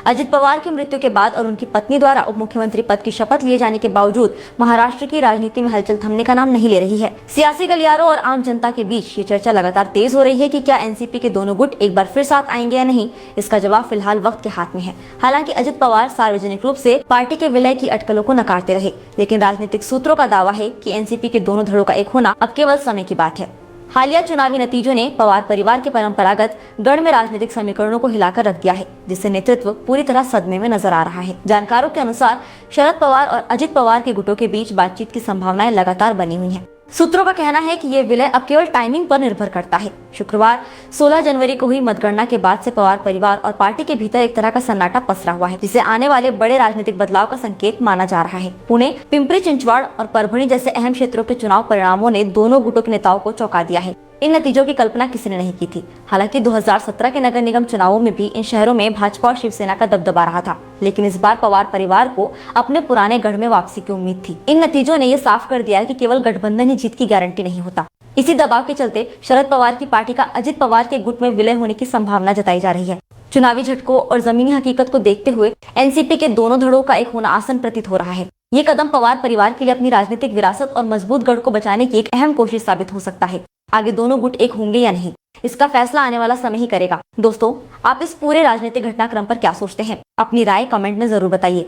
अजित पवार की मृत्यु के बाद और उनकी पत्नी द्वारा उप मुख्यमंत्री पद की शपथ लिए जाने के बावजूद महाराष्ट्र की राजनीति में हलचल थमने का नाम नहीं ले रही है। सियासी गलियारों और आम जनता के बीच ये चर्चा लगातार तेज हो रही है कि क्या एनसीपी के दोनों गुट एक बार फिर साथ आएंगे या नहीं। इसका जवाब फिलहाल वक्त के हाथ में है। हालांकि अजित पवार सार्वजनिक रूप से पार्टी के विलय की अटकलों को नकारते रहे, लेकिन राजनीतिक सूत्रों का दावा है कि एनसीपी के दोनों धड़ों का एक होना अब केवल समय की बात है। हालिया चुनावी नतीजों ने पवार परिवार के परंपरागत गढ़ में राजनीतिक समीकरणों को हिलाकर रख दिया है, जिससे नेतृत्व पूरी तरह सदमे में नजर आ रहा है। जानकारों के अनुसार शरद पवार और अजित पवार के गुटों के बीच बातचीत की संभावनाएं लगातार बनी हुई हैं। सूत्रों का कहना है कि ये विलय अब केवल टाइमिंग पर निर्भर करता है। शुक्रवार 16 जनवरी को हुई मतगणना के बाद से पवार परिवार और पार्टी के भीतर एक तरह का सन्नाटा पसरा हुआ है, जिसे आने वाले बड़े राजनीतिक बदलाव का संकेत माना जा रहा है। पुणे, पिंपरी चिंचवड़ और परभणी जैसे अहम क्षेत्रों के चुनाव परिणामों ने दोनों गुटों के नेताओं को चौंका दिया है। इन नतीजों की कल्पना किसी ने नहीं की थी। हालांकि 2017 के नगर निगम चुनावों में भी इन शहरों में भाजपा और शिवसेना का दबदबा रहा था, लेकिन इस बार पवार परिवार को अपने पुराने गढ़ में वापसी की उम्मीद थी। इन नतीजों ने ये साफ कर दिया है कि केवल गठबंधन ही जीत की गारंटी नहीं होता। इसी दबाव के चलते शरद पवार की पार्टी का अजित पवार के गुट में विलय होने की संभावना जताई जा रही है। चुनावी झटकों और जमीनी हकीकत को देखते हुए एनसीपी के दोनों धड़ों का एक होना आसान प्रतीत हो रहा है। ये कदम पवार परिवार के लिए अपनी राजनीतिक विरासत और मजबूत गढ़ को बचाने की एक अहम कोशिश साबित हो सकता है। आगे दोनों गुट एक होंगे या नहीं, इसका फैसला आने वाला समय ही करेगा। दोस्तों, आप इस पूरे राजनीतिक घटनाक्रम पर क्या सोचते हैं? अपनी राय कमेंट में जरूर बताइए।